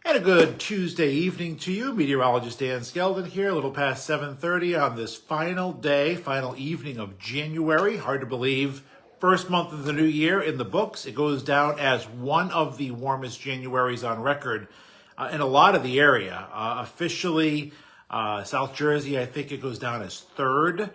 And a good Tuesday evening to you. Meteorologist Dan Skeldon here, a little past 7:30 on this final day, final evening of January. Hard to believe. First month of the new year in the books. It goes down as one of the warmest Januaries on record in a lot of the area. Officially, South Jersey, I think it goes down as third.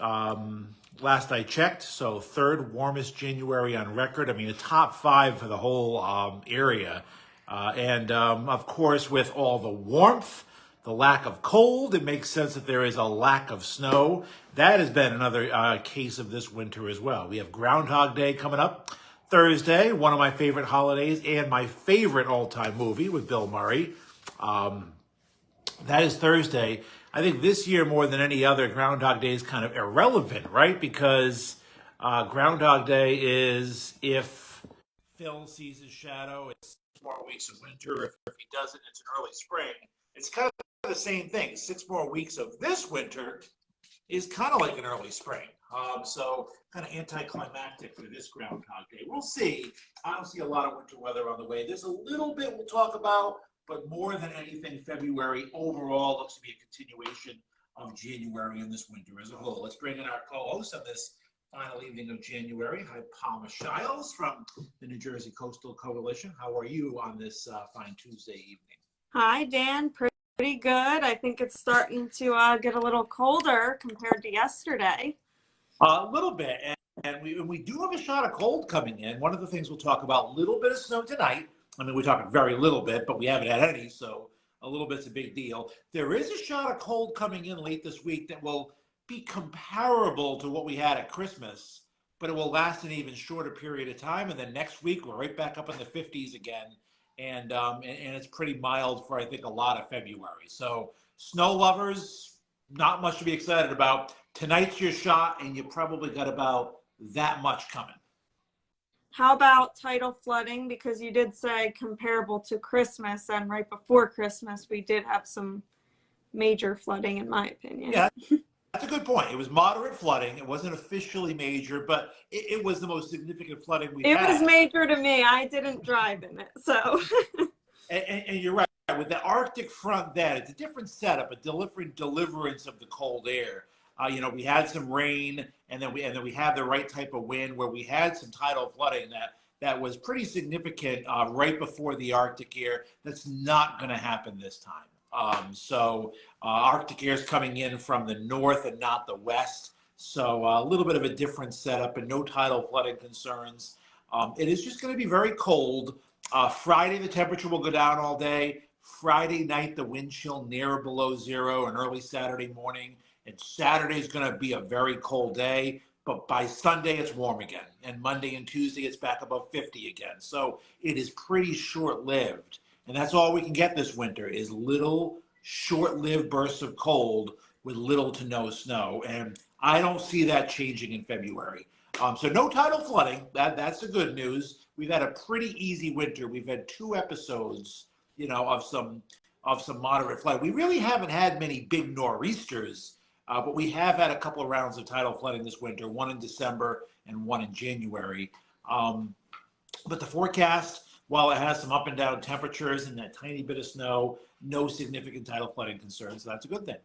Last I checked, so third warmest January on record. I mean, a top five for the whole area. Of course, with all the warmth, the lack of cold, it makes sense that there is a lack of snow. That has been another case of this winter as well. We have Groundhog Day coming up Thursday, one of my favorite holidays and my favorite all-time movie with Bill Murray. That is Thursday. I think this year, more than any other, Groundhog Day is kind of irrelevant, right? Because Groundhog Day is if Phil sees his shadow, it's 6 more weeks of winter. If he doesn't, it's an early spring. It's kind of the same thing. 6 more weeks of this winter is kind of like an early spring. So kind of anticlimactic for this Groundhog Day. We'll see. I don't see a lot of winter weather on the way. There's a little bit we'll talk about, but more than anything, February overall looks to be a continuation of January and this winter as a whole. Let's bring in our co-host on this final evening of January. Hi, Palma Shiles from the New Jersey Coastal Coalition. How are you on this fine Tuesday evening? Hi, Dan. Pretty good. I think it's starting to get a little colder compared to yesterday. A little bit, and we do have a shot of cold coming in. One of the things we'll talk about, a little bit of snow tonight. I mean, we're talking very little bit, but we haven't had any, so a little bit's a big deal. There is a shot of cold coming in late this week that will be comparable to what we had at Christmas, but it will last an even shorter period of time. And then next week, we're right back up in the 50s again. And it's pretty mild for, I think, a lot of February. So snow lovers, not much to be excited about. Tonight's your shot, and you probably got about that much coming. How about tidal flooding? Because you did say comparable to Christmas, and right before Christmas, we did have some major flooding, in my opinion. Yeah, that's a good point. It was moderate flooding. It wasn't officially major, but it was the most significant flooding we've had. It was major to me. I didn't drive in it, so. and you're right. With the Arctic front, it's a different setup, a different deliverance of the cold air. We had some rain, and then we had the right type of wind where we had some tidal flooding that was pretty significant right before the Arctic air. That's not going to happen this time. Arctic air is coming in from the north and not the west. So a little bit of a different setup and no tidal flooding concerns. It is just going to be very cold. Friday, the temperature will go down all day. Friday night, the wind chill near or below zero, and early Saturday morning. And Saturday is going to be a very cold day, but by Sunday it's warm again. And Monday and Tuesday it's back above 50 again. So it is pretty short-lived. And that's all we can get this winter is little short-lived bursts of cold with little to no snow. And I don't see that changing in February. So no tidal flooding. That's the good news. We've had a pretty easy winter. We've had 2 episodes, of some moderate flooding. We really haven't had many big nor'easters. But we have had a couple of rounds of tidal flooding this winter, one in December and one in January. But the forecast, while it has some up and down temperatures and that tiny bit of snow, no significant tidal flooding concerns. So that's a good thing.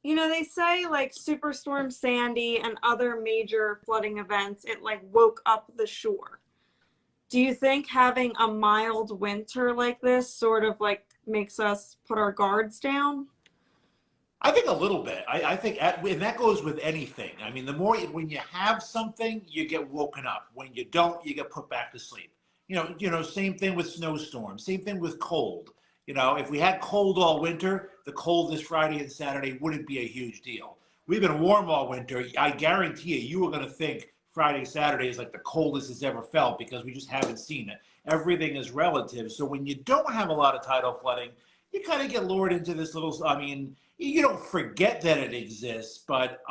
They say like Superstorm Sandy and other major flooding events, it like woke up the shore. Do you think having a mild winter like this sort of like makes us put our guards down? I think a little bit. I think, and that goes with anything. I mean, when you have something, you get woken up. When you don't, you get put back to sleep. Same thing with snowstorms. Same thing with cold. If we had cold all winter, the cold this Friday and Saturday wouldn't be a huge deal. We've been warm all winter. I guarantee you were going to think Friday, Saturday is like the coldest it's ever felt because we just haven't seen it. Everything is relative. So when you don't have a lot of tidal flooding, you kind of get lured into this little, you don't forget that it exists, but,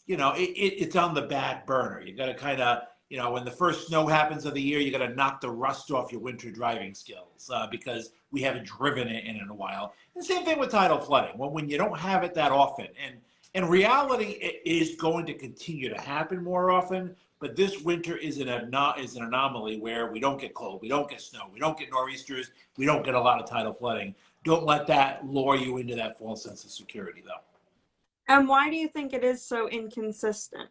it's on the back burner. You got to kind of, when the first snow happens of the year, you got to knock the rust off your winter driving skills because we haven't driven it in a while. And same thing with tidal flooding. When you don't have it that often, and in reality, it is going to continue to happen more often, But this winter is an anomaly where we don't get cold, we don't get snow, we don't get nor'easters, we don't get a lot of tidal flooding. Don't let that lure you into that false sense of security, though. And why do you think it is so inconsistent?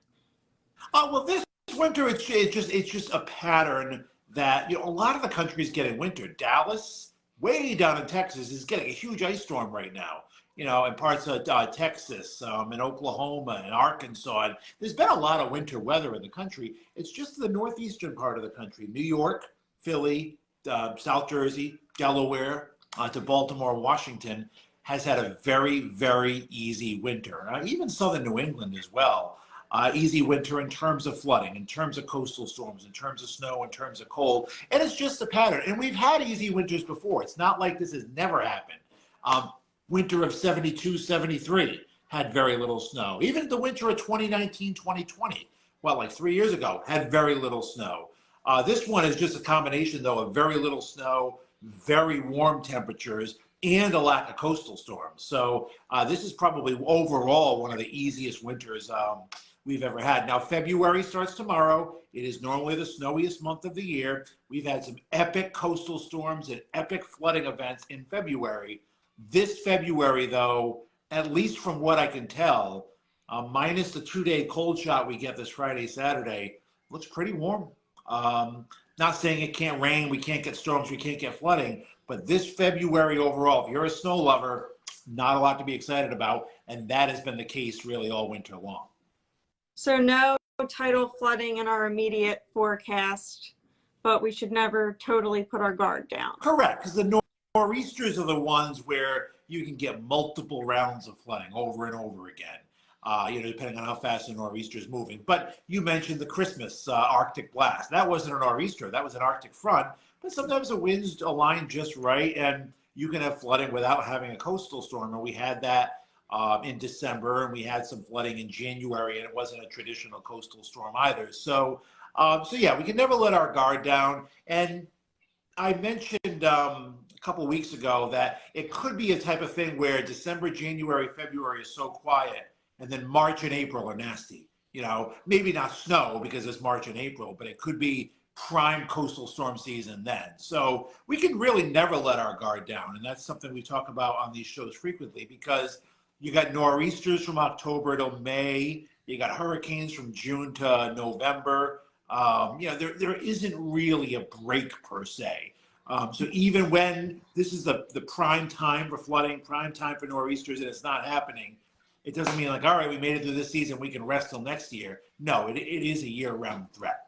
Well, this winter it's just a pattern that a lot of the country is getting winter. Dallas, way down in Texas, is getting a huge ice storm right now. In parts of Texas, and Oklahoma and Arkansas. And there's been a lot of winter weather in the country. It's just the northeastern part of the country: New York, Philly, South Jersey, Delaware, to Baltimore, Washington, has had a very, very easy winter. Even southern New England as well. Easy winter in terms of flooding, in terms of coastal storms, in terms of snow, in terms of cold. And it's just a pattern. And we've had easy winters before. It's not like this has never happened. Winter of 72, 73 had very little snow. Even the winter of 2019, 2020, like 3 years ago, had very little snow. This one is just a combination, though, of very little snow, very warm temperatures, and a lack of coastal storms. So this is probably overall one of the easiest winters we've ever had. Now, February starts tomorrow. It is normally the snowiest month of the year. We've had some epic coastal storms and epic flooding events in February. This February, though, at least from what I can tell, minus the 2-day cold shot we get this Friday, Saturday, looks pretty warm. Not saying it can't rain, we can't get storms, we can't get flooding, but this February overall, if you're a snow lover, not a lot to be excited about, and that has been the case really all winter long. So no tidal flooding in our immediate forecast, but we should never totally put our guard down. Correct, because the nor'easters are the ones where you can get multiple rounds of flooding over and over again, depending on how fast the nor'easter is moving. But you mentioned the Christmas Arctic blast. That wasn't a nor'easter, that was an Arctic front, but sometimes the winds align just right, and you can have flooding without having a coastal storm, and we had that in December, and we had some flooding in January, and it wasn't a traditional coastal storm either. So yeah, we can never let our guard down. And I mentioned a couple of weeks ago that it could be a type of thing where December, January, February is so quiet, and then March and April are nasty. Maybe not snow because it's March and April, but it could be prime coastal storm season then. So we can really never let our guard down. And that's something we talk about on these shows frequently, because you got nor'easters from October till May. You got hurricanes from June to November. There isn't really a break per se. So even when this is the prime time for flooding, prime time for nor'easters, and it's not happening, it doesn't mean like, all right, we made it through this season, we can rest till next year. No, it is a year-round threat.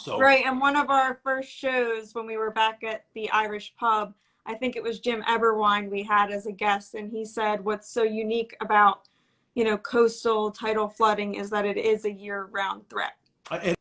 Right, and one of our first shows when we were back at the Irish pub, I think it was Jim Eberwine we had as a guest, and he said what's so unique about, coastal tidal flooding is that it is a year-round threat. It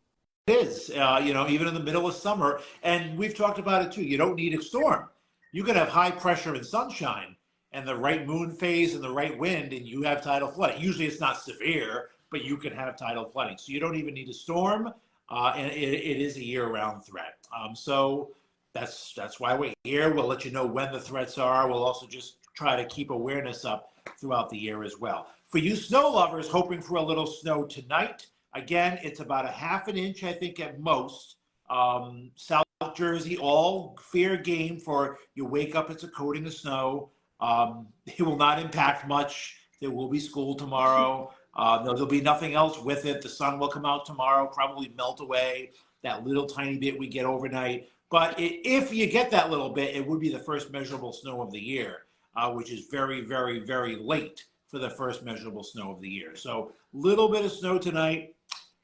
is, even in the middle of summer, and we've talked about it too. You don't need a storm. You can have high pressure and sunshine and the right moon phase and the right wind, and you have tidal flooding. Usually it's not severe, but you can have tidal flooding. So you don't even need a storm, and it is a year-round threat. So that's why we're here. We'll let you know when the threats are. We'll also just try to keep awareness up throughout the year as well. For you snow lovers hoping for a little snow tonight, again, it's about a half an inch, I think, at most. South Jersey, all fair game for you wake up, it's a coating of snow. It will not impact much. There will be school tomorrow. There'll be nothing else with it. The sun will come out tomorrow, probably melt away that little tiny bit we get overnight. But if you get that little bit, it would be the first measurable snow of the year, which is very, very, very late for the first measurable snow of the year. So little bit of snow tonight.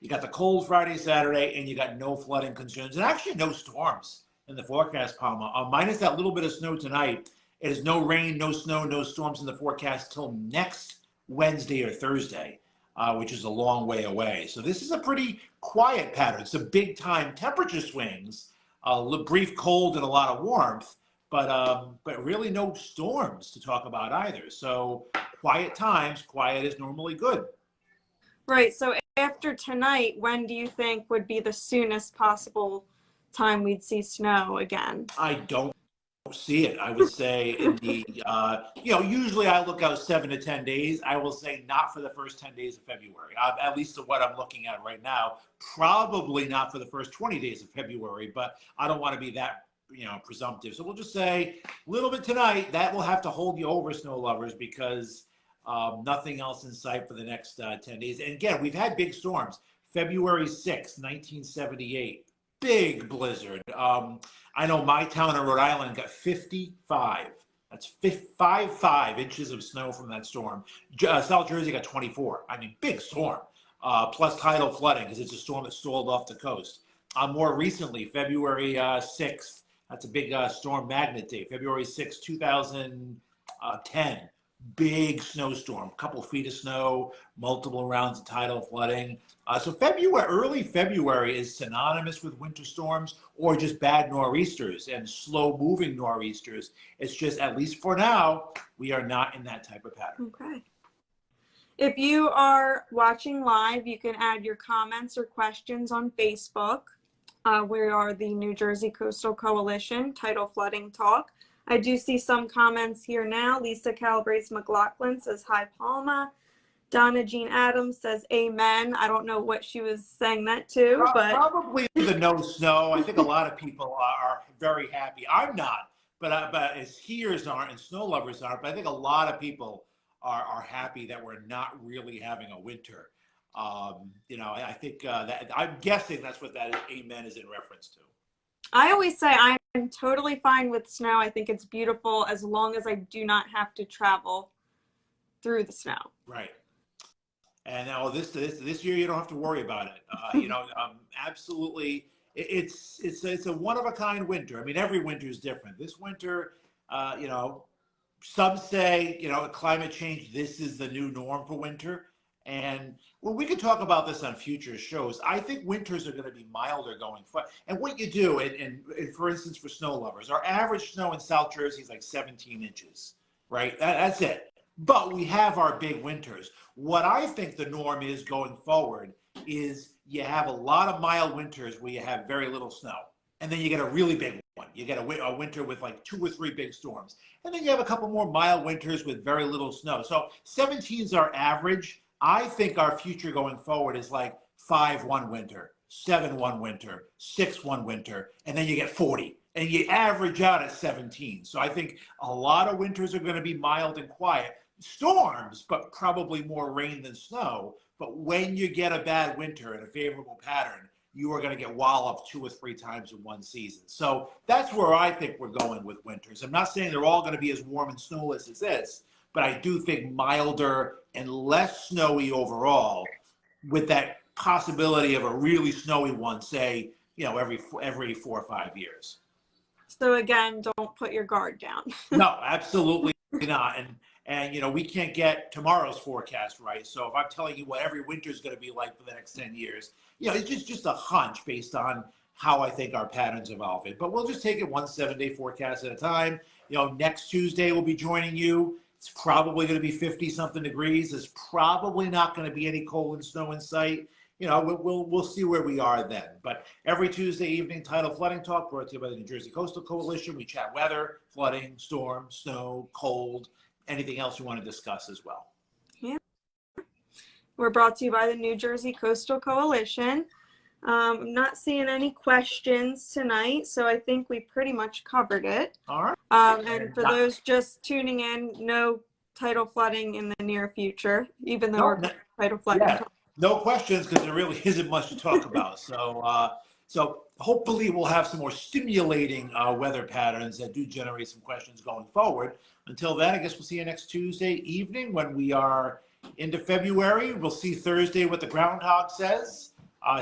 You got the cold Friday, Saturday, and you got no flooding concerns, and actually no storms in the forecast, Palma. Minus that little bit of snow tonight, it is no rain, no snow, no storms in the forecast till next Wednesday or Thursday, which is a long way away. So this is a pretty quiet pattern. Some big time temperature swings, a brief cold and a lot of warmth, but really no storms to talk about either. So quiet times, quiet is normally good. Right. So after tonight, when do you think would be the soonest possible time we'd see snow again? I don't see it. I would say in the, usually I look out 7 to 10 days. I will say not for the first 10 days of February, at least of what I'm looking at right now. Probably not for the first 20 days of February, but I don't want to be that, presumptive. So we'll just say a little bit tonight. That will have to hold you over, snow lovers, because nothing else in sight for the next 10 days. And again, we've had big storms. February 6th, 1978. Big blizzard. I know my town in Rhode Island got 55. That's 5 inches of snow from that storm. South Jersey got 24. I mean, big storm. Plus tidal flooding because it's a storm that stalled off the coast. More recently, February 6th, that's a big storm magnet day. February 6th, 2010. Big snowstorm, a couple feet of snow, multiple rounds of tidal flooding. So early February is synonymous with winter storms or just bad nor'easters and slow moving nor'easters. It's just, at least for now, we are not in that type of pattern. Okay. If you are watching live, you can add your comments or questions on Facebook. We are the New Jersey Coastal Coalition, Tidal Flooding Talk. I do see some comments here now. Lisa Calabrese McLaughlin says, hi, Palma. Donna Jean Adams says, amen. I don't know what she was saying that to, but probably the no snow. I think a lot of people are very happy. I'm not, but as skiers aren't and snow lovers aren't, but I think a lot of people are happy that we're not really having a winter. I think that I'm guessing that's what that amen is in reference to. I always say I'm totally fine with snow. I think it's beautiful as long as I do not have to travel through the snow. Right. And now this year you don't have to worry about it. Absolutely, it's a one of a kind winter. I mean, every winter is different. This winter, some say climate change. This is the new norm for winter. And we could talk about this on future shows. I think winters are going to be milder going forward. And what you do, and for instance, for snow lovers, our average snow in South Jersey is like 17 inches, right? That's it. But we have our big winters. What I think the norm is going forward is you have a lot of mild winters where you have very little snow. And then you get a really big one. You get a winter with like 2 or 3 big storms. And then you have a couple more mild winters with very little snow. So 17 is our average. I think our future going forward is like 5-1 winter, 7-1 winter, 6-1 winter, and then you get 40. And you average out at 17. So I think a lot of winters are going to be mild and quiet. Storms, but probably more rain than snow. But when you get a bad winter and a favorable pattern, you are going to get walloped 2 or 3 times in one season. So that's where I think we're going with winters. I'm not saying they're all going to be as warm and snowless as this, but I do think milder and less snowy overall, with that possibility of a really snowy one, say, every 4 or 5 years. So again, don't put your guard down. No, absolutely not. And we can't get tomorrow's forecast right. So if I'm telling you what every winter is going to be like for the next 10 years, it's just a hunch based on how I think our patterns evolve. But we'll just take it one 7-day forecast at a time. Next Tuesday we'll be joining you. It's probably going to be 50-something degrees. There's probably not going to be any cold and snow in sight. We'll see where we are then. But every Tuesday evening, Tidal Flooding Talk, brought to you by the New Jersey Coastal Coalition. We chat weather, flooding, storm, snow, cold, anything else you want to discuss as well. Yeah. We're brought to you by the New Jersey Coastal Coalition. I'm not seeing any questions tonight, so I think we pretty much covered it. All right. And for those just tuning in, no tidal flooding in the near future, even though we're tidal flooding. Yeah, no questions because there really isn't much to talk about. So hopefully we'll have some more stimulating weather patterns that do generate some questions going forward. Until then, I guess we'll see you next Tuesday evening when we are into February. We'll see Thursday what the groundhog says.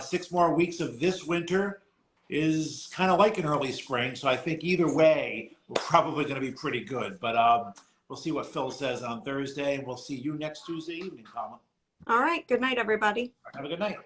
6 more weeks of this winter is kind of like an early spring. So I think either way, we're probably going to be pretty good. But we'll see what Phil says on Thursday. And we'll see you next Tuesday evening, Palma. All right. Good night, everybody. Have a good night.